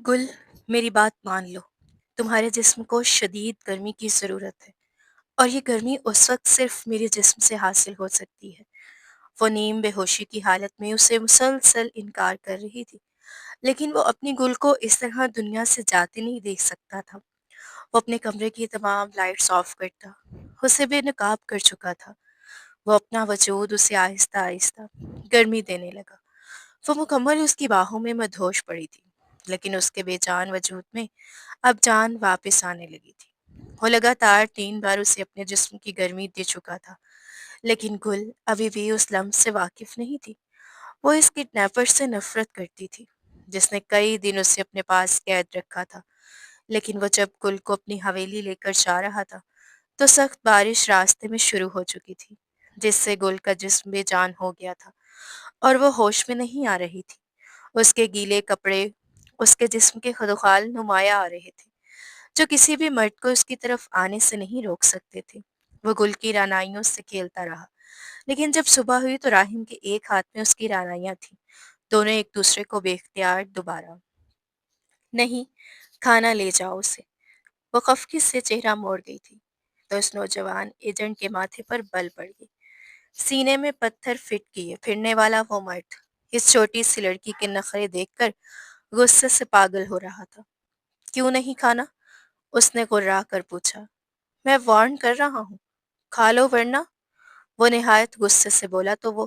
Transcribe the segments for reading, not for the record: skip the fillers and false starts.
گل، میری بات مان لو۔ تمہارے جسم کو شدید گرمی کی ضرورت ہے، اور یہ گرمی اس وقت صرف میرے جسم سے حاصل ہو سکتی ہے۔ وہ نیم بے ہوشی کی حالت میں اسے مسلسل انکار کر رہی تھی، لیکن وہ اپنی گل کو اس طرح دنیا سے جاتے نہیں دیکھ سکتا تھا۔ وہ اپنے کمرے کی تمام لائٹس آف کرتا، اسے بے نقاب کر چکا تھا۔ وہ اپنا وجود اسے آہستہ آہستہ گرمی دینے لگا۔ وہ مکمل اس کی باہوں میں مدہوش پڑی تھی، لیکن اس کے بے جان وجود میں اب جان واپس آنے لگی تھی۔ وہ لگاتار 3 بار اسے اپنے جسم کی گرمی دے چکا تھا، لیکن گل ابھی بھی اس لمس سے واقف نہیں تھی۔ وہ اس کڈنیپر سے نفرت کرتی تھی، جس نے کئی دن اسے اپنے پاس قید رکھا تھا۔ لیکن وہ جب گل کو اپنی حویلی لے کر جا رہا تھا تو سخت بارش راستے میں شروع ہو چکی تھی، جس سے گل کا جسم بے جان ہو گیا تھا اور وہ ہوش میں نہیں آ رہی تھی۔ اس کے گیلے کپڑے اس کے جسم کے خدوخال نمایاں آ رہے تھے، جو کسی بھی مرد کو اس کی طرف آنے سے نہیں روک سکتے تھے۔ وہ گل کی رعنائیوں سے کھیلتا رہا، لیکن جب صبح ہوئی تو راہم کے ایک ہاتھ میں اس کی رعنائیاں تھیں۔ دونوں ایک دوسرے کو بے اختیار دوبارہ نہیں، کھانا لے جاؤ اسے۔ وہ خفگی سے چہرہ موڑ گئی تھی تو اس نوجوان ایجنٹ کے ماتھے پر بل پڑ گئی۔ سینے میں پتھر فٹ کیے پھرنے والا وہ مرد اس چھوٹی سی لڑکی کے نخرے دیکھ کر غصے سے پاگل ہو رہا تھا۔ کیوں نہیں کھانا؟ اس نے گررا کر پوچھا۔ میں وارن کر رہا ہوں، کھا لو ورنہ۔ وہ نہایت غصے سے بولا تو وہ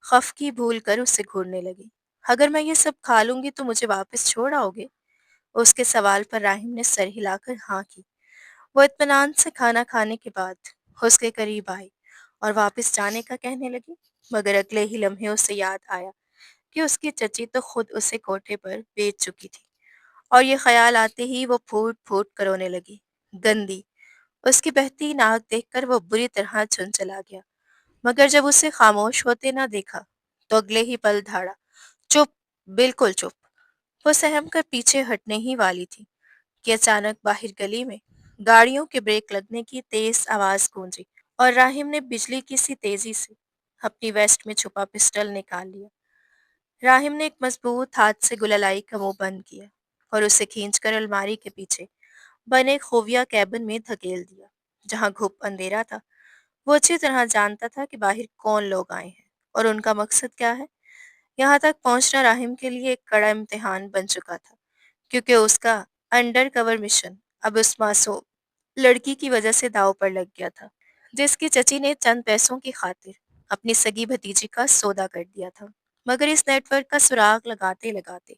خفگی بھول کر اسے گھورنے لگی۔ اگر میں یہ سب کھا لوں گی تو مجھے واپس چھوڑ آؤ گے؟ اس کے سوال پر راہم نے سر ہلا کر ہاں کی۔ وہ اطمینان سے کھانا کھانے کے بعد اس کے قریب آئی اور واپس جانے کا کہنے لگی، مگر اگلے ہی لمحے اسے یاد آیا کہ اس کی چچی تو خود اسے کوٹھے پر بیچ چکی تھی، اور یہ خیال آتے ہی وہ پھوٹ پھوٹ کر رونے لگی۔ گندی! اس کی بہتی ناک دیکھ کر وہ بری طرح چن چلا گیا، مگر جب اسے خاموش ہوتے نہ دیکھا تو اگلے ہی پل دھاڑا، چپ! بالکل چپ! وہ سہم کر پیچھے ہٹنے ہی والی تھی کہ اچانک باہر گلی میں گاڑیوں کے بریک لگنے کی تیز آواز گونجی، اور راہم نے بجلی کی سی تیزی سے اپنی ویسٹ میں چھپا پسٹل نکال لیا۔ راہم نے ایک مضبوط ہاتھ سے گللائی کا منہ بند کیا اور اسے کھینچ کر الماری کے پیچھے بنے خفیہ کیبن میں دھکیل دیا، جہاں گھپ اندھیرا تھا۔ وہ اچھی طرح جانتا تھا کہ باہر کون لوگ آئے ہیں اور ان کا مقصد کیا ہے۔ یہاں تک پہنچنا راہم کے لیے ایک کڑا امتحان بن چکا تھا، کیونکہ اس کا انڈر کور مشن اب اس معصوم لڑکی کی وجہ سے داؤ پر لگ گیا تھا، جس کی چچی نے چند پیسوں کی خاطر اپنی سگی بھتیجی کا سودا کر دیا تھا۔ مگر اس نیٹ ورک کا سراغ لگاتے لگاتے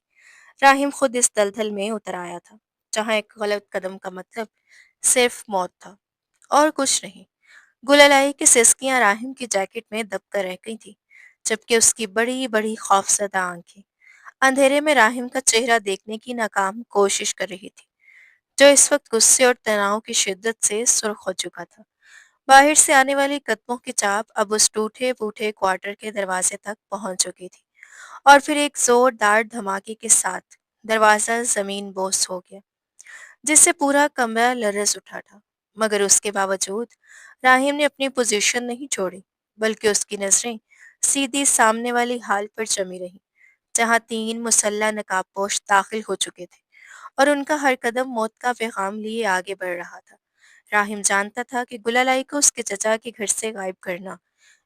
راہم خود اس دلدل میں اتر آیا تھا، جہاں ایک غلط قدم کا مطلب صرف موت تھا اور کچھ نہیں۔ گللائی کی سسکیاں راہم کی جیکٹ میں دب کر رہ گئی تھیں، جبکہ اس کی بڑی بڑی خوفزدہ آنکھیں اندھیرے میں راہم کا چہرہ دیکھنے کی ناکام کوشش کر رہی تھی، جو اس وقت غصے اور تناؤ کی شدت سے سرخ ہو چکا تھا۔ باہر سے آنے والی قدموں کی چاپ اب اس ٹوٹے پھوٹے کوارٹر کے دروازے تک پہنچ چکی تھی، اور پھر ایک زوردار دھماکے کے ساتھ دروازہ زمین بوس ہو گیا، جس سے پورا کمرہ لرز اٹھا تھا۔ مگر اس کے باوجود راہم نے اپنی پوزیشن نہیں چھوڑی، بلکہ اس کی نظریں سیدھی سامنے والی ہال پر جمی رہیں، جہاں 3 مسلح نقاب پوش داخل ہو چکے تھے اور ان کا ہر قدم موت کا پیغام لیے آگے بڑھ رہا تھا۔ راہم جانتا تھا کہ گلالئی کو اس کے چچا کے گھر سے غائب کرنا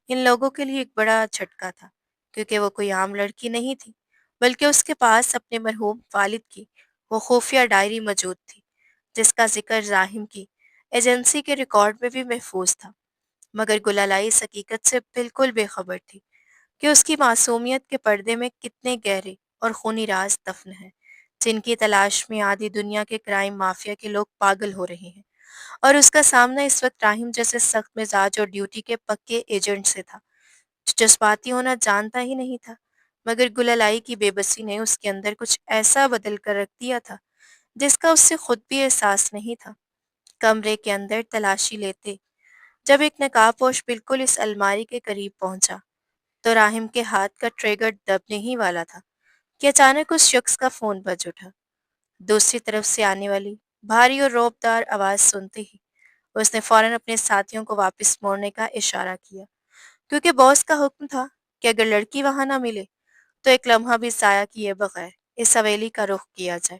ان لوگوں کے لیے ایک بڑا جھٹکا تھا، کیونکہ وہ کوئی عام لڑکی نہیں تھی، بلکہ اس کے پاس اپنے مرحوم والد کی وہ خفیہ ڈائری موجود تھی، جس کا ذکر راہم کی ایجنسی کے ریکارڈ میں بھی محفوظ تھا۔ مگر گلالئی اس حقیقت سے بالکل بے خبر تھی کہ اس کی معصومیت کے پردے میں کتنے گہرے اور خونی راز دفن ہیں، جن کی تلاش میں آدھی دنیا کے کرائم مافیا کے لوگ پاگل ہو رہے ہیں۔ اور اس کا سامنا اس وقت راہم جیسے سخت مزاج اور ڈیوٹی کے پکے ایجنٹ سے تھا، جو جذباتی ہونا جانتا ہی نہیں تھا۔ مگر گلالئی کی بے بسی نے اس کے اندر کچھ ایسا بدل کر رکھ دیا تھا جس کا اس سے خود بھی احساس نہیں تھا۔ کمرے کے اندر تلاشی لیتے جب ایک نقاب پوش بالکل اس الماری کے قریب پہنچا تو راہم کے ہاتھ کا ٹریگر دبنے ہی والا تھا کہ اچانک اس شخص کا فون بج اٹھا۔ دوسری طرف سے آنے والی بھاری اور رعبدار آواز سنتے ہی اس نے فوراً اپنے ساتھیوں کو واپس موڑنے کا اشارہ کیا، کیونکہ باس کا حکم تھا کہ اگر لڑکی وہاں نہ ملے تو ایک لمحہ بھی ضائع کیے بغیر اس حویلی کا رخ کیا جائے۔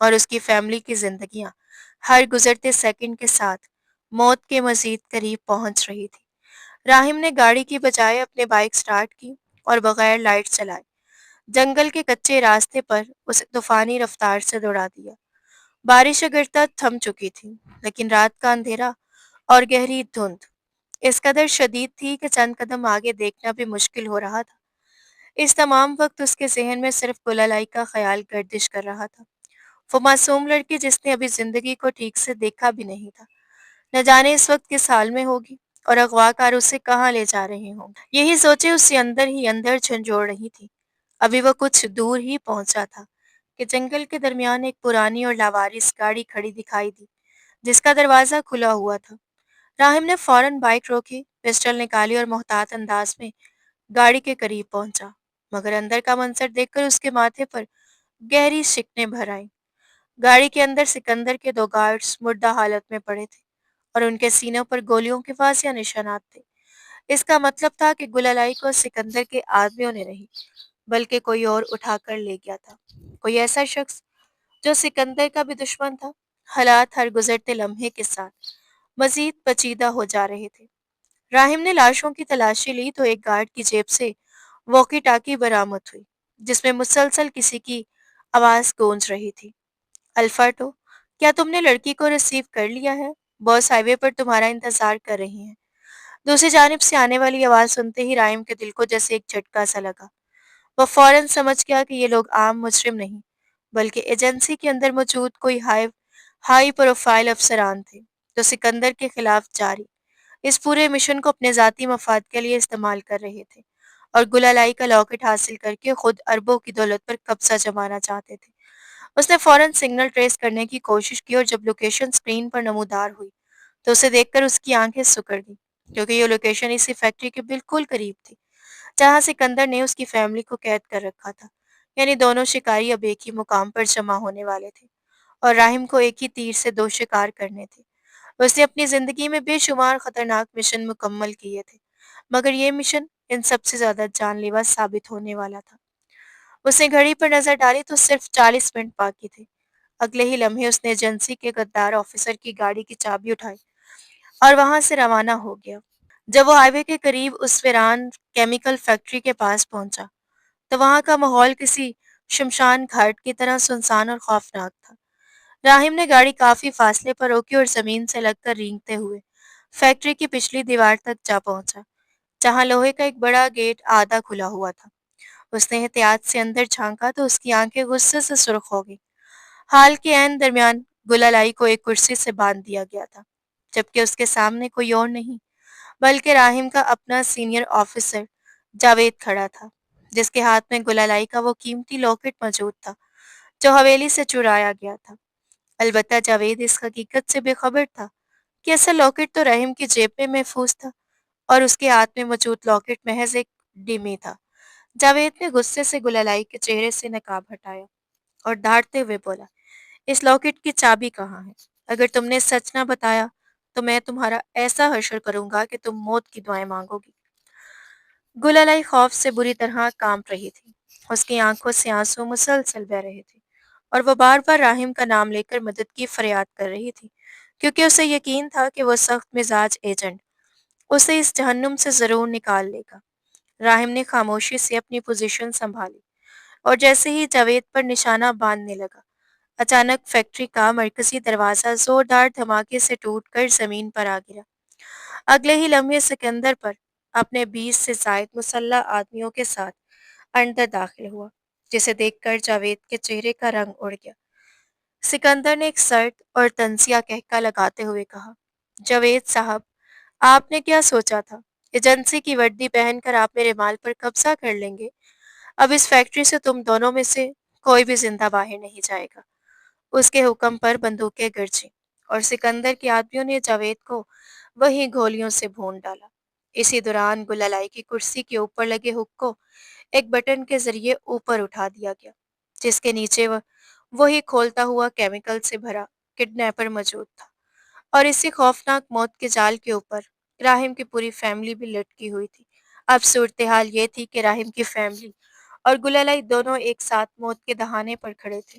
اور اس کی فیملی کی زندگیاں ہر گزرتے سیکنڈ کے ساتھ موت کے مزید قریب پہنچ رہی تھی۔ راہم نے گاڑی کی بجائے اپنے بائک سٹارٹ کی اور بغیر لائٹ چلائے جنگل کے کچے راستے پر اسے طوفانی رفتار سے دوڑا دیا۔ بارش اگر تک تھم چکی تھی، لیکن رات کا اندھیرا اور گہری دھند اس قدر شدید تھی کہ چند قدم آگے دیکھنا بھی مشکل ہو رہا تھا۔ اس تمام وقت اس کے ذہن میں صرف گلالئی کا خیال گردش کر رہا تھا، وہ معصوم لڑکی جس نے ابھی زندگی کو ٹھیک سے دیکھا بھی نہیں تھا، نہ جانے اس وقت کس حال میں ہوگی اور اغوا کار اسے کہاں لے جا رہے ہوں۔ یہی سوچیں اسے اندر ہی اندر جھنجھوڑ رہی تھی۔ ابھی وہ کچھ دور ہی پہنچا تھا کہ جنگل کے درمیان ایک پرانی اور لاوارث گاڑی کھڑی دکھائی دی جس کا دروازہ کھلا ہوا تھا۔ راہم نے فوراً بائک روکی، پسٹل نکالی اور محتاط انداز میں گاڑی کے قریب پہنچا، مگر اندر کا منظر دیکھ کر اس کے ماتھے پر گہری شکنیں بھر آئیں۔ گاڑی کے اندر سکندر کے دو گارڈز مردہ حالت میں پڑے تھے اور ان کے سینوں پر گولیوں کے واضح نشانات تھے۔ اس کا مطلب تھا کہ گلالئی کو سکندر کے آدمیوں نے نہیں بلکہ کوئی اور اٹھا کر لے گیا تھا، کوئی ایسا شخص جو سکندر کا بھی دشمن تھا۔ حالات ہر گزرتے لمحے کے ساتھ مزید پیچیدہ ہو جا رہے تھے۔ راہم نے لاشوں کی تلاشی لی تو ایک گارڈ کی جیب سے واکی ٹاکی برآمد ہوئی جس میں مسلسل کسی کی آواز گونج رہی تھی۔ الفاٹو، کیا تم نے لڑکی کو ریسیو کر لیا ہے؟ باس ہائی وے پر تمہارا انتظار کر رہی ہیں۔ دوسری جانب سے آنے والی آواز سنتے ہی راہم کے دل کو جیسے ایک جھٹکا سا لگا۔ وہ فوراً سمجھ گیا کہ یہ لوگ عام مجرم نہیں بلکہ ایجنسی کے اندر موجود کوئی ہائی پروفائل افسران تھے جو سکندر کے خلاف جاری اس پورے مشن کو اپنے ذاتی مفاد کے لیے استعمال کر رہے تھے اور گلالئی کا لاکٹ حاصل کر کے خود اربوں کی دولت پر قبضہ جمانا چاہتے تھے۔ اس نے فوراً سگنل ٹریس کرنے کی کوشش کی اور جب لوکیشن سکرین پر نمودار ہوئی تو اسے دیکھ کر اس کی آنکھیں سکڑ گئیں، کیونکہ یہ لوکیشن اسی فیکٹری کے بالکل قریب تھی جہاں سکندر نے اس کی فیملی کو قید کر رکھا تھا۔ یعنی دونوں شکاری اب ایک ہی مقام پر جمع ہونے والے تھے اور راہم کو ایک ہی تیر سے دو شکار کرنے تھے۔ اس نے اپنی زندگی میں بے شمار خطرناک مشن مکمل کیے تھے، مگر یہ مشن ان سب سے زیادہ جان لیوا ثابت ہونے والا تھا۔ اس نے گھڑی پر نظر ڈالی تو صرف 40 منٹ باقی تھے۔ اگلے ہی لمحے اس نے ایجنسی کے غدار آفیسر کی گاڑی کی چابی اٹھائی اور وہاں سے روانہ ہو گیا۔ جب وہ ہائی وے کے قریب اس ویران کیمیکل فیکٹری کے پاس پہنچا تو وہاں کا ماحول کسی شمشان گھاٹ کی طرح سنسان اور خوفناک تھا۔ راہم نے گاڑی کافی فاصلے پر روکی اور زمین سے لگ کر رینگتے ہوئے فیکٹری کی پچھلی دیوار تک جا پہنچا جہاں لوہے کا ایک بڑا گیٹ آدھا کھلا ہوا تھا۔ اس نے احتیاط سے اندر جھانکا تو اس کی آنکھیں غصے سے سرخ ہو گئی۔ حال کے عین درمیان گلالئی کو ایک کرسی سے باندھ دیا گیا تھا، جبکہ اس کے سامنے کوئی اور نہیں بلکہ راہم کا اپنا سینئر آفیسر جاوید کھڑا تھا، جس کے ہاتھ میں گلالئی کا وہ قیمتی لاکٹ موجود تھا جو حویلی سے چرایا گیا تھا۔ البتہ جاوید اس حقیقت سے بے خبر تھا کہ اصل لاکٹ تو رحیم کی جیب میں محفوظ تھا اور اس کے ہاتھ میں موجود لاکٹ محض ایک ڈمی تھا۔ جاوید نے غصے سے گلالئی کے چہرے سے نقاب ہٹایا اور ڈانٹتے ہوئے بولا، اس لاکٹ کی چابی کہاں ہے؟ اگر تم نے سچ نہ بتایا تو میں تمہارا ایسا حشر کروں گا کہ تم موت کی دعائیں مانگو گی۔ گلالئی خوف سے بری طرح کانپ رہی تھی، اس کی آنکھوں سے آنسو مسلسل بہہ رہے تھے اور وہ بار بار راہم کا نام لے کر مدد کی فریاد کر رہی تھی، کیونکہ اسے یقین تھا کہ وہ سخت مزاج ایجنٹ اسے اس جہنم سے ضرور نکال لے گا۔ راہم نے خاموشی سے اپنی پوزیشن سنبھالی اور جیسے ہی جاوید پر نشانہ باندھنے لگا، اچانک فیکٹری کا مرکزی دروازہ زوردار دھماکے سے ٹوٹ کر زمین پر آ گرا۔ اگلے ہی لمحے سکندر پر اپنے 20 سے زائد مسلح آدمیوں کے ساتھ اندر داخل ہوا، جسے دیکھ کر جاوید کے چہرے کا رنگ اڑ گیا۔ سکندر نے ایک سرد اور طنزیہ کہکا لگاتے ہوئے کہا، جاوید صاحب، آپ نے کیا سوچا تھا؟ ایجنسی کی وردی پہن کر آپ میرے مال پر قبضہ کر لیں گے؟ اب اس فیکٹری سے تم دونوں میں سے کوئی بھی زندہ باہر نہیں جائے گا۔ اس کے حکم پر بندوقیں گرجیں اور سکندر کے آدمیوں نے جاوید کو وہیں گولیوں سے بھون ڈالا۔ اسی دوران گلالئی کی کرسی کے اوپر لگے ہک کو ایک بٹن کے ذریعے اوپر اٹھا دیا گیا، جس کے نیچے وہی کھولتا ہوا کیمیکل سے بھرا کڈنیپر موجود تھا، اور اسی خوفناک موت کے جال کے اوپر راہم کی پوری فیملی بھی لٹکی ہوئی تھی۔ اب صورتحال یہ تھی کہ راہم کی فیملی اور گلالئی دونوں ایک ساتھ موت کے دہانے پر کھڑے تھے،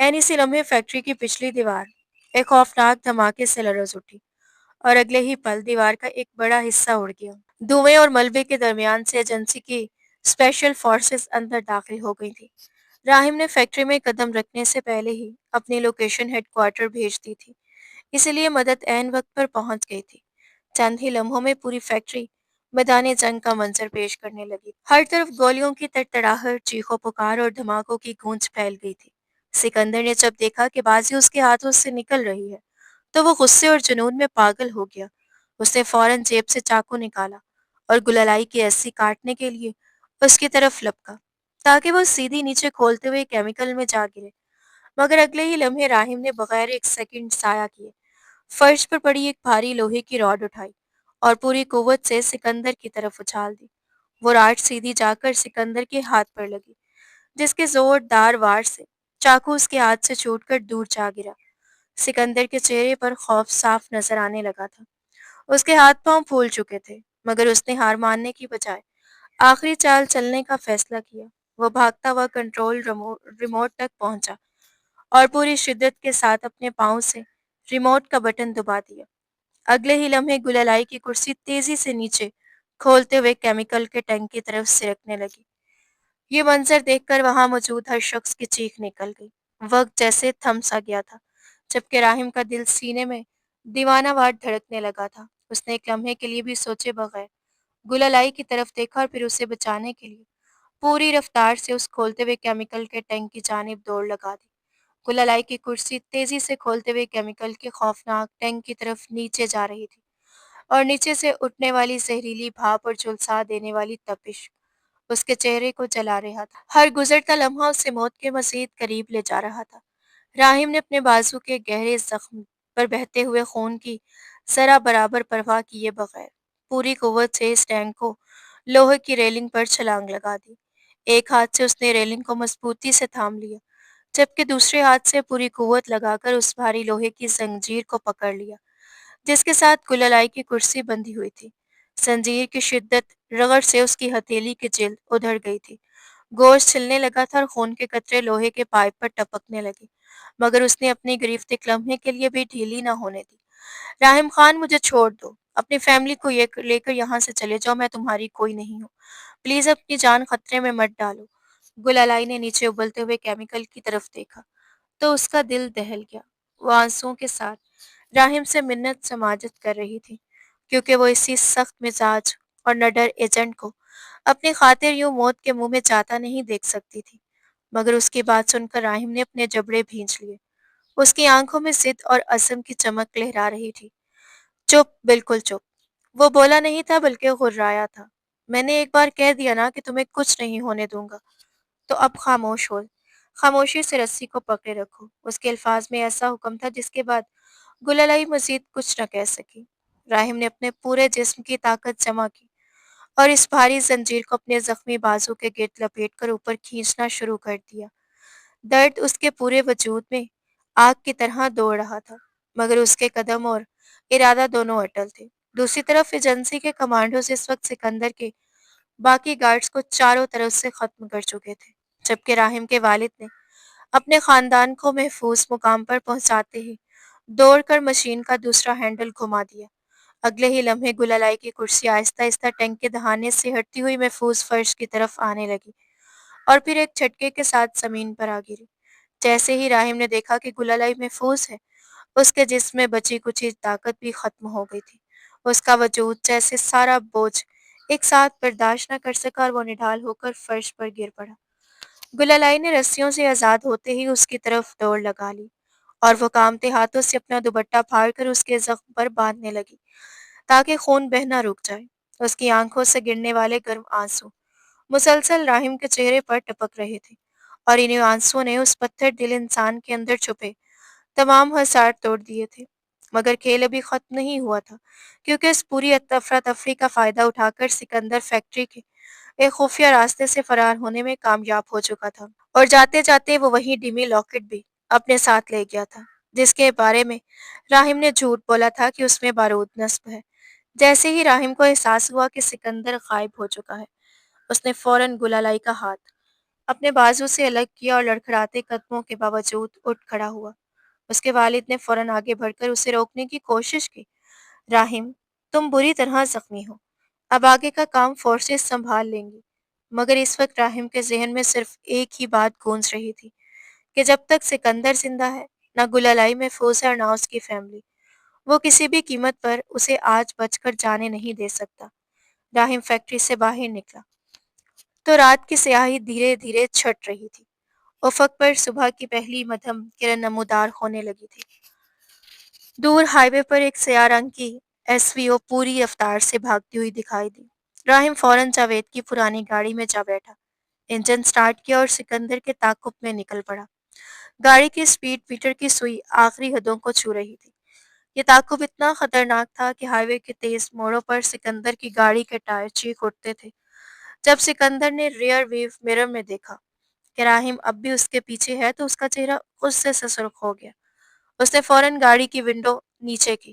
عین اسی لمحے فیکٹری کی پچھلی دیوار ایک خوفناک دھماکے سے لرز اٹھی اور اگلے ہی پل دیوار کا ایک بڑا حصہ اڑ گیا۔ دھوئیں اور ملبے کے درمیان سے ایجنسی کی اسپیشل فورسز اندر داخل ہو گئی تھی۔ راہم نے فیکٹری میں قدم رکھنے سے پہلے ہی اپنی لوکیشن ہیڈ کوارٹر بھیج دی تھی، اسی لیے مدد عین وقت پر پہنچ گئی تھی۔ چند ہی لمحوں میں پوری فیکٹری میدان جنگ کا منظر پیش کرنے لگی۔ ہر طرف گولیوں کی تڑتڑاہٹ، چیخو پکار اور دھماکوں کی گونج پھیل گئی تھی۔ سکندر نے جب دیکھا کہ بازی اس کے ہاتھوں سے نکل رہی ہے تو وہ غصے اور جنون میں پاگل ہو گیا۔ اس نے فوراً جیب سے چاقو نکالا اور گللائی کی رسی کاٹنے کے لیے اس کی طرف لپکا تاکہ وہ سیدھی نیچے کھولتے ہوئے کیمیکل میں جا گرے، مگر اگلے ہی لمحے راہم نے بغیر ایک سیکنڈ ضائع کیے فرش پر پڑی ایک بھاری لوہے کی راڈ اٹھائی اور پوری قوت سے سکندر کی طرف اچھال دی۔ وہ راڈ سیدھی جا کر سکندر کے ہاتھ پر لگی، جس کے زوردار وار سے چاقو اس کے ہاتھ سے چھوٹ کر دور جا گرا۔ سکندر کے چہرے پر خوف صاف نظر آنے لگا تھا۔ اس کے ہاتھ پاؤں پھول چکے تھے، مگر اس نے ہار ماننے کی بجائے آخری چال چلنے کا فیصلہ کیا۔ وہ بھاگتا ہوا کنٹرول ریموٹ تک پہنچا اور پوری شدت کے ساتھ اپنے پاؤں سے ریموٹ کا بٹن دبا دیا۔ اگلے ہی لمحے گللائی کی کرسی تیزی سے نیچے کھولتے ہوئے کیمیکل کے ٹینک کی طرف سرکنے لگی۔ یہ منظر دیکھ کر وہاں موجود ہر شخص کی چیخ نکل گئی۔ وقت جیسے تھم سا گیا تھا، جبکہ راہم کا دل سینے میں دیوانہ وار دھڑکنے لگا تھا۔ اس نے ایک لمحے کے لیے بھی سوچے بغیر گللائی کی طرف دیکھا اور پھر اسے بچانے کے لیے پوری رفتار سے اس کھولتے ہوئے کیمیکل کے ٹینک کی جانب دوڑ لگا دی۔ گللائی کی کرسی تیزی سے کھولتے ہوئے کیمیکل کے خوفناک ٹینک کی طرف نیچے جا رہی تھی، اور نیچے سے اٹھنے والی زہریلی بھاپ اور جھلسا دینے والی تپش اس کے چہرے کو جلا رہا تھا۔ ہر گزرتا لمحہ اسے موت کے مزید قریب لے جا رہا تھا۔ راہم نے اپنے بازو کے گہرے زخم پر بہتے ہوئے خون کی ذرا برابر پرواہ کیے بغیر پوری قوت سے اس ٹینک کو لوہے کی ریلنگ پر چھلانگ لگا دی۔ ایک ہاتھ سے اس نے ریلنگ کو مضبوطی سے تھام لیا، جبکہ دوسرے ہاتھ سے پوری قوت لگا کر اس بھاری لوہے کی زنجیر کو پکڑ لیا جس کے ساتھ گللائی کی کرسی بندھی ہوئی تھی۔ زنجیر کی شدت رگڑ سے اس کی ہتھیلی کی جلد ادھڑ گئی تھی، گوشت چھلنے لگا تھا اور خون کے قطرے لوہے کے پائپ پر ٹپکنے لگے، مگر اس نے اپنی گرفت ایک لمحے کے لیے بھی ڈھیلی نہ ہونے دی۔ راہم خان، مجھے چھوڑ دو، اپنی فیملی کو یہ لے کر یہاں سے چلے جاؤ، میں تمہاری کوئی نہیں ہوں، پلیز اپنی جان خطرے میں مت ڈالو۔ گللائی نے نیچے ابلتے ہوئے کیمیکل کی طرف دیکھا تو اس کا دل دہل گیا۔ وہ آنسوؤں کے ساتھ راہم سے منت سماجت کر رہی تھی، کیونکہ وہ اسی سخت مزاج اور نڈر ایجنٹ کو اپنی خاطر یوں موت کے منہ میں جاتا نہیں دیکھ سکتی تھی۔ مگر اس کی بات سن کر راہم نے اپنے جبڑے بھینچ لیے۔ اس کی آنکھوں میں ضد اور عزم کی چمک لہرا رہی تھی۔ چپ، بالکل چپ۔ وہ بولا نہیں تھا بلکہ غرایا تھا۔ میں نے ایک بار کہہ دیا نا کہ تمہیں کچھ نہیں ہونے دوں گا، تو اب خاموش ہو، خاموشی سے رسی کو پکڑے رکھو۔ اس کے الفاظ میں ایسا حکم تھا جس کے بعد گللائی مزید کچھ نہ کہہ سکی۔ راہم نے اپنے پورے جسم کی طاقت جمع کی اور اس بھاری زنجیر کو اپنے زخمی بازو کے گرد لپیٹ کر اوپر کھینچنا شروع کر دیا۔ درد اس کے پورے وجود میں آگ کی طرح دوڑ رہا تھا، مگر اس کے قدم اور ارادہ دونوں اٹل تھے۔ دوسری طرف ایجنسی کے کمانڈوز اس وقت سکندر کے باقی گارڈز کو چاروں طرف سے ختم کر چکے تھے، جبکہ راہم کے والد نے اپنے خاندان کو محفوظ مقام پر پہنچاتے ہی دوڑ کر مشین کا دوسرا ہینڈل گھما دیا۔ اگلے ہی لمحے گللائی کی کرسی آہستہ آہستہ ٹینک کے دہانے سے ہٹتی ہوئی محفوظ فرش کی طرف آنے لگی اور پھر ایک جھٹکے کے ساتھ زمین پر آ گری۔ جیسے ہی راہم نے دیکھا کہ گللائی محفوظ ہے، اس کے جسم میں بچی کچھ طاقت بھی ختم ہو گئی تھی۔ اس کا وجود جیسے سارا بوجھ ایک ساتھ برداشت نہ کر سکا اور وہ نڈھال ہو کر فرش پر گر پڑا۔ گللائی نے رسیوں سے آزاد ہوتے ہی اس کی طرف دوڑ لگا لی اور وہ کامتے ہاتھوں سے اپنا دوپٹہ پھاڑ کر اس کے زخم پر باندھنے لگی تاکہ خون بہنا رک جائے۔ اس کی آنکھوں سے گرنے والے گرم آنسو مسلسل راہم کے چہرے پر ٹپک رہے تھے، اور انہیں آنسوؤں نے اس پتھر دل انسان کے اندر چھپے تمام حصار توڑ دیے تھے۔ مگر کھیل ابھی ختم نہیں ہوا تھا، کیونکہ اس پوری افراتفری کا فائدہ اٹھا کر سکندر فیکٹری کے ایک خفیہ راستے سے فرار ہونے میں کامیاب ہو چکا تھا، اور جاتے جاتے وہ وہیں ڈیمی لاکٹ بھی اپنے ساتھ لے گیا تھا، جس کے بارے میں راہم نے جھوٹ بولا تھا کہ اس میں بارود نصب ہے۔ جیسے ہی راہم کو احساس ہوا کہ سکندر غائب ہو چکا ہے، اس نے فوراً گللائی کا ہاتھ اپنے بازو سے الگ کیا اور لڑکھڑاتے قدموں کے باوجود اٹھ کھڑا ہوا۔ اس کے والد نے فوراً آگے بڑھ کر اسے روکنے کی کوشش کی۔ راہم، تم بری طرح زخمی ہو، اب آگے کا کام فورسز سنبھال لیں گی۔ مگر اس وقت راہم کے ذہن میں صرف ایک ہی بات گونج رہی تھی کہ جب تک سکندر زندہ ہے، نہ گلالئی محفوظ ہے اور نہ اس کی فیملی، وہ کسی بھی قیمت پر اسے آج بچ کر جانے نہیں دے سکتا۔ راہم فیکٹری سے باہر نکلا تو رات کی سیاہی دھیرے دھیرے چھٹ رہی تھی۔ افق پر صبح کی پہلی مدھم کرن نمودار ہونے لگی تھی۔ دور ہائی وے پر ایک سیاہ رنگ کی ایس وی او پوری رفتار سے بھاگتی ہوئی دکھائی دی۔ راہم فوراً جاوید کی پرانی گاڑی میں جا بیٹھا، انجن سٹارٹ کیا اور سکندر کے تعاقب میں نکل پڑا۔ گاڑی کی سپیڈ میٹر کی سوئی آخری حدوں کو چھو رہی تھی۔ یہ تعاقب اتنا خطرناک تھا کہ ہائی وے کے تیز موڑوں پر سکندر کی گاڑی کے ٹائر چیخ اٹھتے تھے۔ جب سکندر نے ریئر ویو مرر میں دیکھا کہ راہم اب بھی اس کے پیچھے ہے تو اس کا چہرہ غصے سے سرخ ہو گیا۔ اس نے فوراً گاڑی کی ونڈو نیچے کی،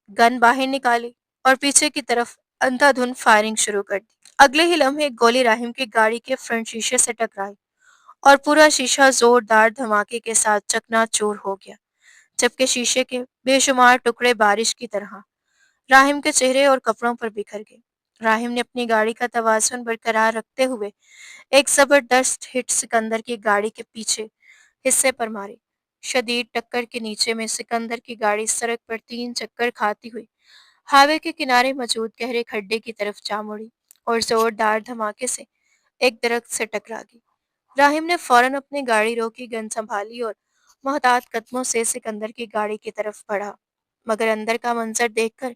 گن باہر نکالی اور پیچھے کی طرف اندھا دھند فائرنگ شروع کر دی۔ اگلے ہی لمحے ایک گولی راہم کی گاڑی کے فرنٹ شیشے سے ٹکرائی اور پورا شیشہ زوردار دھماکے کے ساتھ چکنا چور ہو گیا، جبکہ شیشے کے بے شمار ٹکڑے بارش کی طرح راہم کے چہرے اور کپڑوں پر بکھر گئے۔ راہم نے اپنی گاڑی کا توازن برقرار رکھتے ہوئے ایک زبردست ہٹ سکندر کی گاڑی کے پیچھے حصے پر ماری۔ شدید ٹکر کے نیچے میں سکندر کی گاڑی سڑک پر تین چکر کھاتی ہوئی ہائی وے کے کنارے موجود گہرے کھڈے کی طرف جا مڑی اور زوردار دھماکے سے ایک درخت سے ٹکرا گئی۔ راہم نے فوراً اپنی گاڑی روکی، گن سنبھالی اور محتاط قدموں سے سکندر کی گاڑی کی طرف بڑھا، مگر اندر کا منظر دیکھ کر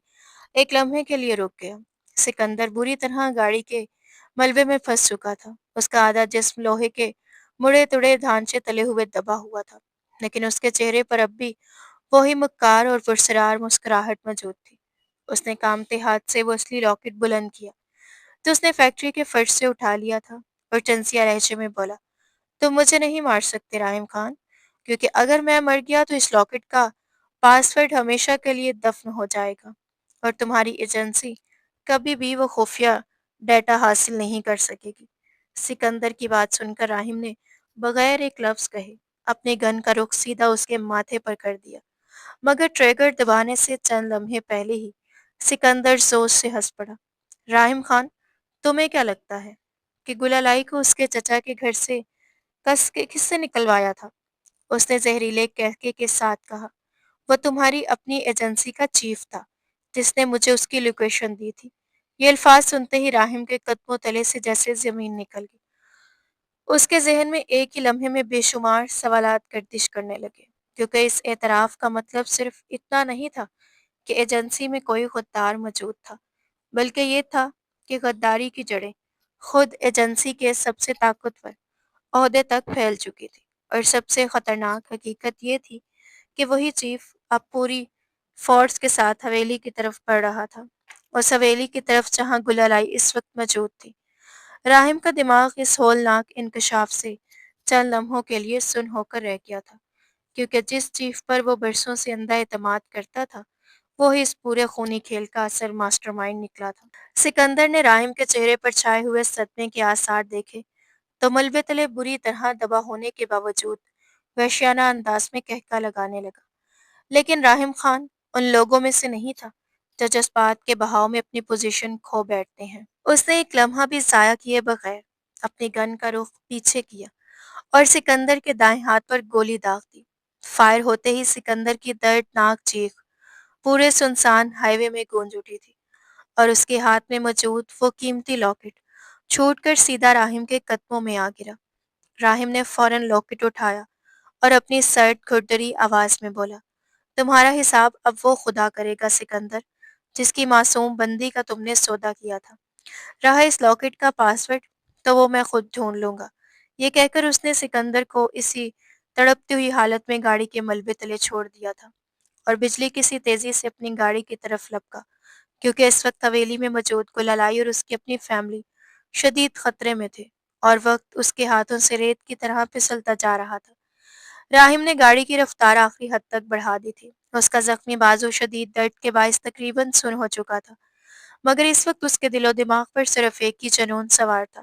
ایک لمحے کے لیے رک گیا۔ سکندر بری طرح گاڑی کے ملبے میں پھنس چکا تھا۔ اس کا آدھا جسم لوہے کے مڑے تڑے ڈھانچے تلے ہوئے دبا ہوا تھا، لیکن اس کے چہرے پر اب بھی وہی مکار اور پرسرار مسکراہٹ موجود تھی۔ اس نے کامتے ہاتھ سے وہ اصلی راکٹ بلند کیا تو اس نے فیکٹری کے فرش سے اٹھا لیا تھا اور چنسیا لہجے میں بولا، تم مجھے نہیں مار سکتے راہم خان، کیونکہ اگر میں مر گیا تو اس راکٹ کا پاس ورڈ ہمیشہ کے لیے دفن ہو جائے گا اور تمہاری ایجنسی کبھی بھی وہ خفیہ ڈیٹا حاصل نہیں کر سکے گی۔ سکندر کی بات سن کر راہم نے بغیر ایک لفظ کہے اپنے گن کا رخ سیدھا اس کے ماتھے پر کر دیا، مگر ٹریگر دبانے سے چند لمحے پہلے ہی سکندر زور سے ہنس پڑا۔ راہم خان، تمہیں کیا لگتا ہے کہ گلالئی کو اس کے چچا کے گھر سے کس سے نکلوایا تھا؟ اس نے زہریلے قہقہے کے ساتھ کہا۔ وہ تمہاری اپنی ایجنسی کا چیف تھا جس نے مجھے اس کی لوکیشن دی تھی۔ یہ الفاظ سنتے ہی راہم کے قدموں تلے سے جیسے زمین نکل گئی۔ اس کے ذہن میں ایک ہی لمحے میں بے شمار سوالات گردش کرنے لگے، کیونکہ اس اعتراف کا مطلب صرف اتنا نہیں تھا کہ ایجنسی میں کوئی غدار موجود تھا، بلکہ یہ تھا کہ غداری کی جڑیں خود ایجنسی کے سب سے طاقتور عہدے تک پھیل چکی تھی۔ اور سب سے خطرناک حقیقت یہ تھی کہ وہی چیف اب پوری فورس کے ساتھ حویلی کی طرف بڑھ رہا تھا، اس حویلی کی طرف جہاں گلالئی اس وقت موجود تھی۔ راہم کا دماغ اس ہولناک انکشاف سے چند لمحوں کے لیے سن ہو کر رہ گیا تھا، کیونکہ جس چیف پر وہ برسوں سے اندھا اعتماد کرتا تھا وہی اس پورے خونی کھیل کا اصل ماسٹر مائنڈ نکلا تھا۔ سکندر نے راہم کے چہرے پر چھائے ہوئے صدمے کے آثار دیکھے تو ملبے تلے بری طرح دبا ہونے کے باوجود وحشیانہ انداز میں قہقہ لگانے لگا، لیکن راہم خان ان لوگوں میں سے نہیں تھا جو جذبات کے بہاؤ میں اپنی پوزیشن کھو بیٹھتے ہیں۔ اس نے ایک لمحہ بھی ضائع کیے بغیر اپنی گن کا رخ پیچھے کیا اور سکندر کے دائیں ہاتھ پر گولی داغ دی۔ فائر ہوتے ہی سکندر کی دردناک چیخ پورے سنسان ہائی وے میں گونج اٹھی تھی اور اس کے ہاتھ میں موجود وہ قیمتی لاکٹ چھوٹ کر سیدھا راہم کے قدموں میں آ گرا۔ راہم نے فوراً لاکٹ اٹھایا اور اپنی سرد کھردری آواز میں بولا، تمہارا حساب اب وہ خدا کرے گا سکندر جس کی معصوم بندی کا تم نے سودا کیا تھا۔ رہا اس لاکٹ کا پاس ورڈ تو وہ میں خود ڈھونڈ لوں گا۔ یہ کہہ کر اس نے سکندر کو اسی تڑپتی ہوئی حالت میں گاڑی کے ملبے تلے چھوڑ دیا تھا اور بجلی کسی تیزی سے اپنی گاڑی کی طرف لپکا، کیونکہ اس وقت حویلی میں موجود گلالئی اور اس کی اپنی فیملی شدید خطرے میں تھے اور وقت اس کے ہاتھوں سے ریت کی طرح پھسلتا جا رہا تھا۔ راہم نے گاڑی کی رفتار آخری حد تک بڑھا دی تھی۔ اس کا زخمی بازو شدید درد کے باعث تقریباً سن ہو چکا تھا، مگر اس وقت اس کے دل و دماغ پر صرف ایک ہی جنون سوار تھا،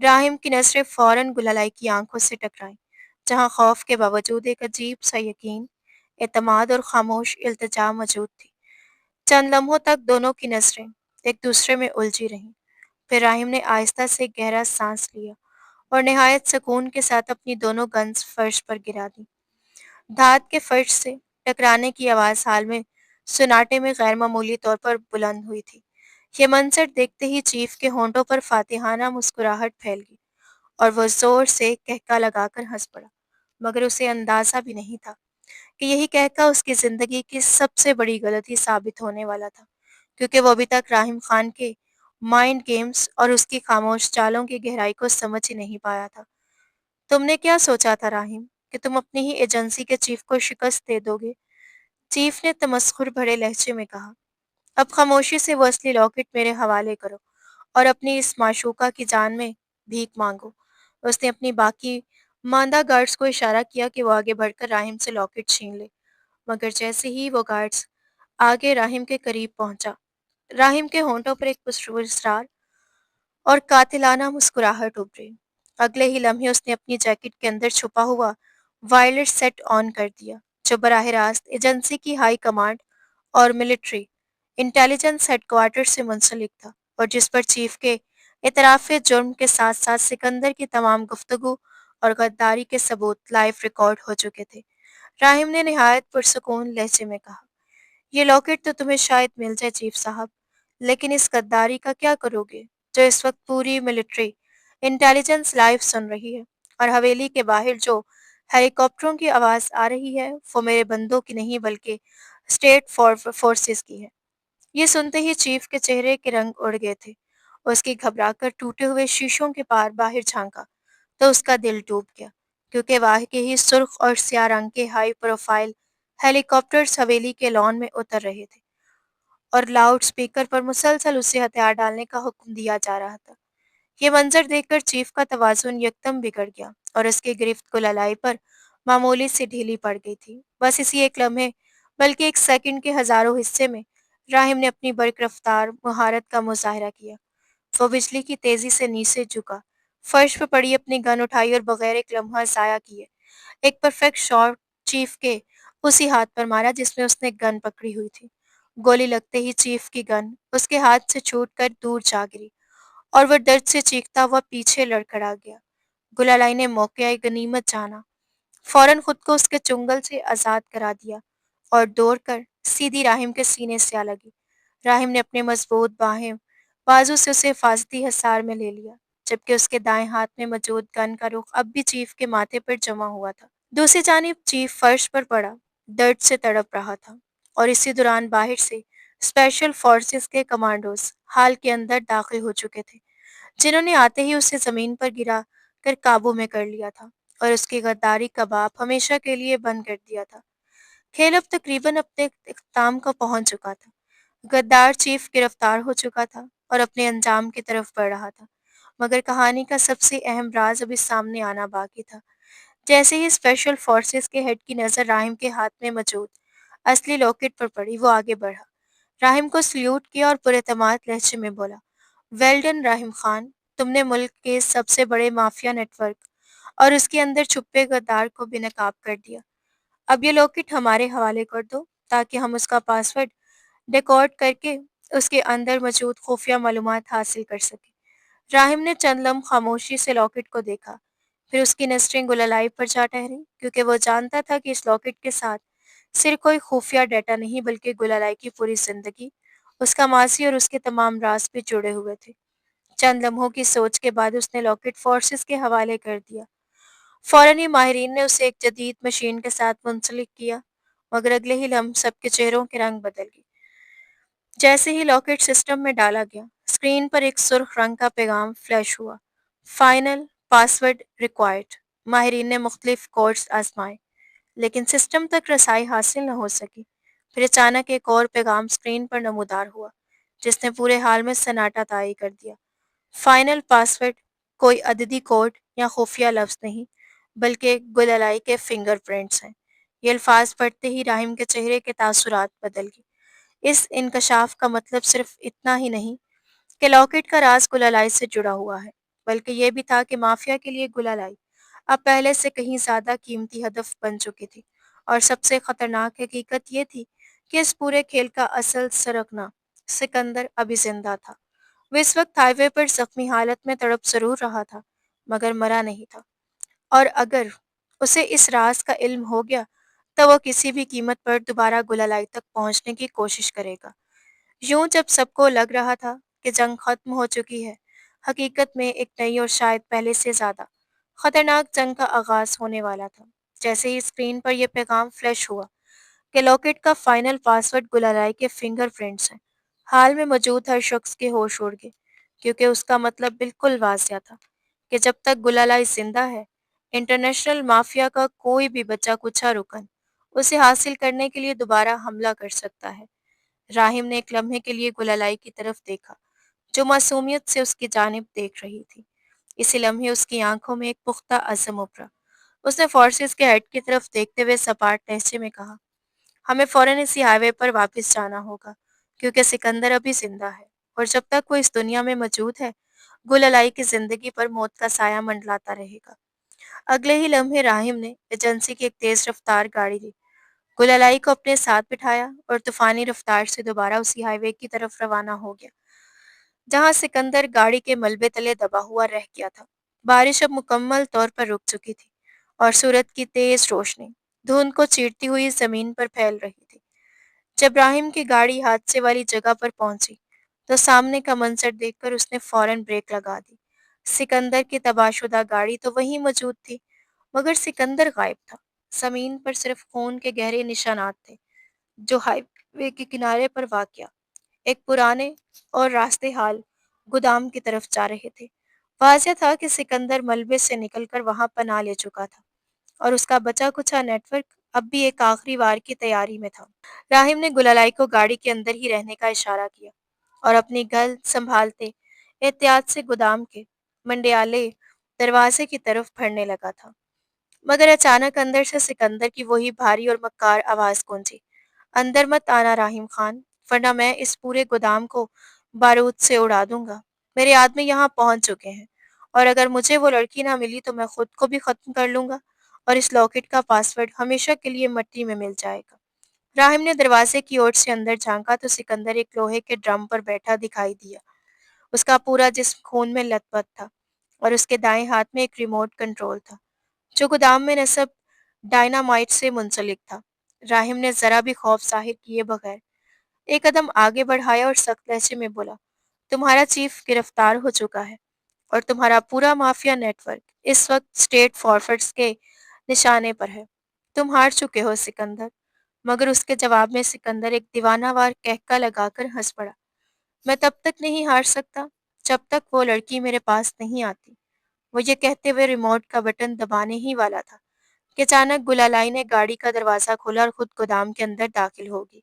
راہم کی نظریں فوراً گلالئی کی آنکھوں سے ٹکرائیں، جہاں خوف کے باوجود ایک عجیب سا یقین، اعتماد اور خاموش التجا موجود تھی۔ چند لمحوں تک دونوں کی نظریں ایک دوسرے میں الجھی رہیں۔ پھر راہم نے آہستہ سے گہرا سانس لیا اور نہایت سکون کے ساتھ اپنی دونوں گنز فرش پر گرا دیں۔ دھات کے فرش سے ٹکرانے کی آواز حال میں سناٹے میں غیر معمولی طور پر بلند ہوئی تھی۔ یہ منظر دیکھتے ہی چیف کے ہونٹوں پر فاتحانہ مسکراہٹ پھیل گئی اور وہ زور سے ایک کہکا لگا کر ہنس پڑا، مگر اسے اندازہ بھی نہیں تھا کہ یہی کہکا اس کی زندگی کی سب سے بڑی غلطی ثابت ہونے والا تھا، کیونکہ وہ ابھی تک راہم خان کے مائنڈ گیمز اور اس کی خاموش چالوں کی گہرائی کو سمجھ ہی نہیں پایا تھا۔ تم نے کیا سوچا تھا راہم، کہ تم اپنی ہی ایجنسی کے چیف کو شکست دے دو گے؟ چیف نے تمسخر بھرے لہجے میں کہا۔ اب خاموشی سے وہ اصلی لاکٹ میرے حوالے کرو اور اپنی اس معشوقہ کی جان میں بھیک مانگو۔ اس نے اپنی باقی ماندہ گارڈز کو اشارہ کیا کہ وہ آگے بڑھ کر راہم سے لاکٹ چھین لے، مگر جیسے ہی وہ گارڈز آگے راہم کے قریب پہنچا، راہم کے ہونٹوں پر ایک پراسرار اور قاتلانہ مسکراہٹ ابھری۔ اگلے ہی لمحے اس نے اپنی جیکٹ کے اندر چھپا ہوا وائرلیس سیٹ آن کر دیا، جو براہ راست ایجنسی کی ہائی کمانڈ اور ملٹری انٹیلیجنس ہیڈ کوارٹر سے منسلک تھا، اور جس پر چیف کے اعتراف جرم کے ساتھ ساتھ سکندر کی تمام گفتگو اور غداری کے ثبوت لائیو ریکارڈ ہو چکے تھے۔ راہم نے نہایت پرسکون لہجے میں کہا، یہ لاکٹ تو تمہیں شاید مل جائے چیف صاحب، لیکن اس غداری کا کیا کرو گے جو اس وقت پوری ملٹری انٹیلیجنس لائیو سن رہی ہے، اور حویلی کے باہر جو ہیلی کاپٹروں کی آواز آ رہی ہے وہ میرے بندوں کی نہیں بلکہ اسٹیٹ فورسز کی ہے۔ یہ سنتے ہی چیف کے چہرے کے رنگ اڑ گئے تھے۔ اس کی گھبرا کر ٹوٹے ہوئے شیشوں کے پار باہر جھانکا تو اس کا دل ڈوب گیا، کیونکہ واقعی سرخ اور سیاہ رنگ کے ہائی پروفائل ہیلی کاپٹرز حویلی کے لان میں اتر رہے تھے، اور لاؤڈ سپیکر پر مسلسل اسے ہتھیار ڈالنے کا حکم دیا جا رہا تھا۔ یہ منظر دیکھ کر چیف کا توازن یکدم بگڑ گیا اور اس کی گرفت کو للائی پر معمولی سی ڈھیلی پڑ گئی تھی۔ بس اسی ایک لمحے، بلکہ ایک سیکنڈ کے ہزاروں حصے میں، راہم نے اپنی برق رفتار مہارت کا مظاہرہ کیا۔ وہ بجلی کی تیزی سے نیچے جھکا، فرش پہ پڑی اپنی گن اٹھائی اور بغیر ایک لمحہ ضائع کیے ایک پرفیکٹ شاٹ چیف کے اسی ہاتھ پر مارا جس میں اس نے گن پکڑی ہوئی تھی۔ گولی لگتے ہی چیف کی گن اس کے ہاتھ سے چھوٹ کر دور جا گری اور وہ درد سے چیختا ہوا پیچھے لڑکھڑا گیا۔ گلالائی نے موقع غنیمت جانا، فوراً خود کو اس کے چنگل سے آزاد کرا دیا اور دوڑ کر سیدھی راہم کے سینے سے آ لگی۔ راہم نے اپنے مضبوط باہیں بازو سے اسے حفاظتی حصار میں لے لیا، جبکہ اس کے دائیں ہاتھ میں موجود گن کا رخ اب بھی چیف کے ماتھے پر جمع ہوا تھا۔ دوسری جانب چیف فرش پر پڑا درد سے تڑپ رہا تھا، اور اسی دوران باہر سے اسپیشل فورسز کے کمانڈوز حال کے اندر داخل ہو چکے تھے، جنہوں نے آتے ہی اسے زمین پر گرا کر قابو میں کر لیا تھا اور اس کی غداری کا باب ہمیشہ کے لیے بند کر دیا تھا۔ کھیل اب تقریباً اپنے اختتام کو پہنچ چکا تھا۔ غدار چیف گرفتار ہو چکا تھا اور اپنے انجام کی طرف بڑھ رہا تھا، مگر کہانی کا سب سے اہم راز ابھی سامنے آنا باقی تھا۔ جیسے ہی اسپیشل فورسز کے ہیڈ کی نظر راہم کے ہاتھ میں موجود اصلی لاکٹ پر پڑی، وہ آگے بڑھا، راہم کو سلیوٹ کیا اور پراعتماد لہجے میں بولا، ویل ڈن راہم خان، تم نے ملک کے سب سے بڑے مافیا نیٹ ورک اور اس کے اندر چھپے غدار کو بے نقاب کر دیا۔ اب یہ لاکٹ ہمارے حوالے کر دو تاکہ ہم اس کا پاسورڈ ڈیکوڈ کر کے اس کے اندر موجود خفیہ معلومات حاصل کر سکیں۔ راہم نے چند لمح خاموشی سے لاکٹ کو دیکھا، پھر اس کی نظریں گللائی پر جا ٹھہریں، کیونکہ وہ جانتا تھا کہ اس لاکٹ کے ساتھ صرف کوئی خفیہ ڈیٹا نہیں بلکہ گللائی کی پوری زندگی، اس کا ماضی اور اس کے تمام راز بھی جڑے ہوئے تھے۔ چند لمحوں کی سوچ کے بعد اس نے لاکٹ فورسز کے حوالے کر دیا۔ فوراً ہی ماہرین نے اسے ایک جدید مشین کے ساتھ منسلک کیا، مگر اگلے ہی لمحے سب کے چہروں کے رنگ بدل گئے۔ جیسے ہی لاکٹ سسٹم میں ڈالا گیا، اسکرین پر ایک سرخ رنگ کا پیغام فلیش ہوا، فائنل پاسورڈ ریکوائرڈ۔ ماہرین نے مختلف کوڈز آزمائے، لیکن سسٹم تک رسائی حاصل نہ ہو سکی۔ پھر اچانک ایک اور پیغام اسکرین پر نمودار ہوا، جس نے پورے حال میں سناٹا طاری کر دیا۔ فائنل پاسورڈ کوئی عددی کوڈ یا خفیہ لفظ نہیں، بلکہ گللائی کے فنگر پرنٹس ہیں۔ یہ الفاظ پڑھتے ہی راہم کے چہرے کے تاثرات بدل گئے۔ اس انکشاف کا مطلب صرف اتنا ہی نہیں کہ لاکٹ کا راز گللائی سے جڑا ہوا ہے، بلکہ یہ بھی تھا کہ مافیا کے لیے گلہ اب پہلے سے کہیں زیادہ قیمتی ہدف بن چکی تھی، اور سب سے خطرناک حقیقت یہ تھی کہ اس پورے کھیل کا اصل سرگنا سکندر ابھی زندہ تھا۔ وہ اس وقت ہائی وے پر زخمی حالت میں تڑپ ضرور رہا تھا، مگر مرا نہیں تھا، اور اگر اسے اس راز کا علم ہو گیا تو وہ کسی بھی قیمت پر دوبارہ گلہ تک پہنچنے کی کوشش کرے گا۔ یوں جب سب کو لگ رہا تھا کہ جنگ ختم ہو چکی ہے، حقیقت میں ایک نئی اور شاید پہلے سے زیادہ خطرناک جنگ کا آغاز ہونے والا تھا۔ جیسے ہی اسکرین پر یہ پیغام فلیش ہوا کہ لاکٹ کا فائنل پاس ورڈ گلالئی کے فنگر پرنٹس ہیں، حال میں موجود ہر شخص کے ہوش اڑ گئے، کیونکہ اس کا مطلب بالکل واضح تھا کہ جب تک گلالائی زندہ ہے، انٹرنیشنل مافیا کا کوئی بھی بچہ کچھا رکن اسے حاصل کرنے کے لیے دوبارہ حملہ کر سکتا ہے۔ راہم نے ایک لمحے کے لیے گلالائی کی طرف دیکھا، جو معصومیت سے اس کی جانب دیکھ رہی تھی۔ اسی لمحے اس کی آنکھوں میں ایک پختہ عزم ابھرا۔ اس نے فورسز کے ہیڈ کی طرف دیکھتے ہوئے سپاٹ لہجے میں کہا، ہمیں فوراً اسی ہائی وے پر واپس جانا ہوگا، کیونکہ سکندر ابھی زندہ ہے، اور جب تک وہ اس دنیا میں موجود ہے، گلالئی کی زندگی پر موت کا سایہ منڈلاتا رہے گا۔ اگلے ہی لمحے راہم نے ایجنسی کی ایک تیز رفتار گاڑی لی، گلالئی کو اپنے ساتھ بٹھایا اور طوفانی رفتار سے دوبارہ اسی ہائی وے کی طرف روانہ ہو گیا جہاں سکندر گاڑی کے ملبے تلے دبا ہوا رہ گیا تھا۔ بارش اب مکمل طور پر رک چکی تھی، اور سورج کی تیز روشنی دھند کو چیرتی ہوئی زمین پر پھیل رہی تھی۔ جب راہم کی گاڑی حادثے والی جگہ پر پہنچی تو سامنے کا منظر دیکھ کر اس نے فوراً بریک لگا دی۔ سکندر کی تباہ شدہ گاڑی تو وہیں موجود تھی، مگر سکندر غائب تھا۔ زمین پر صرف خون کے گہرے نشانات تھے، جو ہائی وے کے کنارے پر واقع ایک پرانے اور راستے حال گودام کی طرف جا رہے تھے۔ واضح تھا کہ سکندر ملبے سے نکل کر وہاں پناہ لے چکا تھا، اور اس کا بچا کچھا نیٹ ورک اب بھی ایک آخری وار کی تیاری میں تھا۔ راہم نے گلالائی کو گاڑی کے اندر ہی رہنے کا اشارہ کیا، اور اپنی گل سنبھالتے احتیاط سے گودام کے منڈیالے دروازے کی طرف بڑھنے لگا تھا، مگر اچانک اندر سے سکندر کی وہی بھاری اور مکار آواز گونجی، اندر مت آنا راہم خان، ورنہ میں اس پورے گودام کو بارود سے اڑا دوں گا۔ میرے آدمی یہاں پہنچ چکے ہیں، اور اگر مجھے وہ لڑکی نہ ملی تو میں خود کو بھی ختم کر لوں گا، اور اس لاکٹ کا پاس ورڈ ہمیشہ کے لیے مٹی میں مل جائے گا۔ راہم نے دروازے کی اوٹ سے اندر جھانکا تو سکندر ایک لوہے کے ڈرم پر بیٹھا دکھائی دیا۔ اس کا پورا جسم خون میں لت پت تھا، اور اس کے دائیں ہاتھ میں ایک ریموٹ کنٹرول تھا، جو گودام میں نصب ڈائنامائٹ سے منسلک تھا۔ راہم نے ذرا بھی خوف ظاہر کیے بغیر ایک قدم آگے بڑھایا اور سخت لہجے میں بولا، تمہارا چیف گرفتار ہو چکا ہے، اور تمہارا پورا مافیا نیٹ ورک اس وقت اسٹیٹ فارورڈز کے نشانے پر ہے۔ تم ہار چکے ہو سکندر۔ مگر اس کے جواب میں سکندر ایک دیوانہ وار کہکا لگا کر ہنس پڑا، میں تب تک نہیں ہار سکتا جب تک وہ لڑکی میرے پاس نہیں آتی۔ وہ یہ کہتے ہوئے ریموٹ کا بٹن دبانے ہی والا تھا کہ اچانک گلالائی نے گاڑی کا دروازہ کھولا اور خود گودام کے اندر داخل ہوگی۔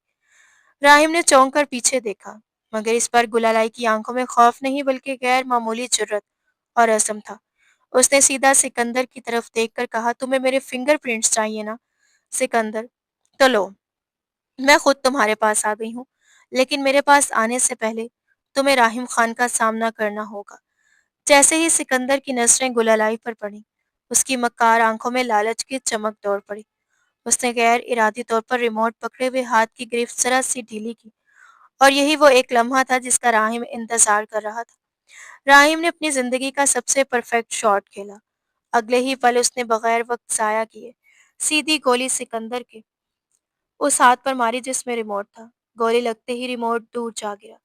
راہم نے چونک کر پیچھے دیکھا، مگر اس پر گلالائی کی آنکھوں میں خوف نہیں بلکہ غیر معمولی جرأت اور عزم تھا۔ اس نے سیدھا سکندر کی طرف دیکھ کر کہا، تمہیں میرے فنگر پرنٹس چاہیے نا سکندر؟ تو لو، میں خود تمہارے پاس آ گئی ہوں، لیکن میرے پاس آنے سے پہلے تمہیں راہم خان کا سامنا کرنا ہوگا۔ جیسے ہی سکندر کی نظریں گلالائی پر پڑیں، اس کی مکار آنکھوں میں لالچ کی چمک دوڑ پڑی۔ اس نے غیر ارادی طور پر ریموٹ پکڑے ہوئے ہاتھ کی گرفت ذرا سی ڈھیلی کی، اور یہی وہ ایک لمحہ تھا جس کا راہم انتظار کر رہا تھا۔ راہم نے اپنی زندگی کا سب سے پرفیکٹ شاٹ کھیلا۔ اگلے ہی پل اس نے بغیر وقت ضائع کیے سیدھی گولی سکندر کے اس ہاتھ پر ماری جس میں ریموٹ تھا۔ گولی لگتے ہی ریموٹ دور جا گرا،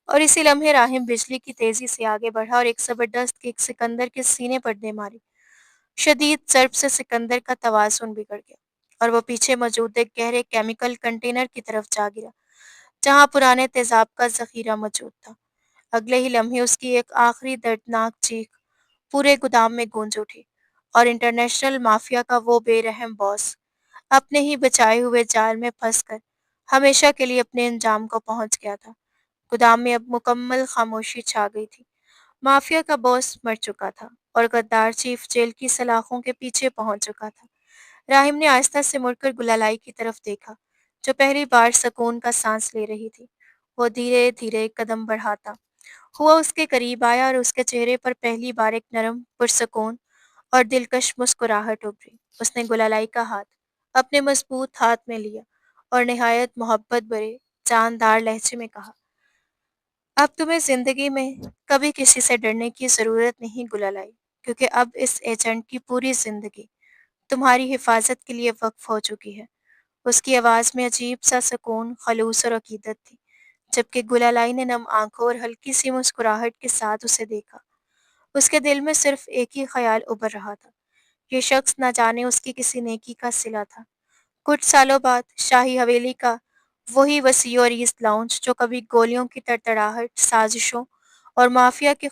اور اسی لمحے راہم بجلی کی تیزی سے آگے بڑھا اور ایک زبردست کک سکندر کے سینے پر دے ماری۔ شدید ضرب سے سکندر کا توازن بگڑ گیا، اور وہ پیچھے موجود ایک گہرے کیمیکل کنٹینر کی طرف جا گرا جہاں پرانے تیزاب کا ذخیرہ موجود تھا۔ اگلے ہی لمحے اس کی ایک آخری دردناک چیخ پورے گودام میں گونج اٹھی، اور انٹرنیشنل مافیا کا وہ بے رحم باس اپنے ہی بچائے ہوئے جال میں پھنس کر ہمیشہ کے لیے اپنے انجام کو پہنچ گیا تھا۔ گودام میں اب مکمل خاموشی چھا گئی تھی۔ مافیا کا باس مر چکا تھا، اور غدار چیف جیل کی سلاخوں کے پیچھے پہنچ چکا تھا۔ راہم نے آہستہ سے مڑ کر گلالائی کی طرف دیکھا، جو پہلی بار سکون کا سانس لے رہی تھی۔ وہ دھیرے دھیرے قدم بڑھاتا ہوا اس کے قریب آیا اور اس کے چہرے پر پہلی بار ایک نرم پرسکون اور دلکش مسکراہٹ ابھری۔ اس نے گلالائی کا ہاتھ اپنے مضبوط ہاتھ میں لیا اور نہایت محبت بھرے جاندار لہجے میں کہا، اب تمہیں زندگی میں کبھی کسی سے ڈرنے کی ضرورت نہیں گلالائی، کیونکہ اب اس ایجنٹ کی پوری زندگی تمہاری حفاظت کے لیے وقف ہو چکی ہے۔ اس کی آواز میں عجیب سا سکون، خلوص اور عقیدت تھی، جبکہ گلالائی نے نم آنکھوں اور ہلکی سی مسکراہٹ کے ساتھ اسے دیکھا۔ اس کے دل میں صرف ایک ہی خیال ابھر رہا تھا، یہ شخص نہ جانے اس کی کسی نیکی کا صلہ تھا۔ کچھ سالوں بعد شاہی حویلی کا وہی وسیع اور عریض لاؤنج جو کبھی گولیوں کی تڑتڑاہٹ، سازشوں اور مافیا کے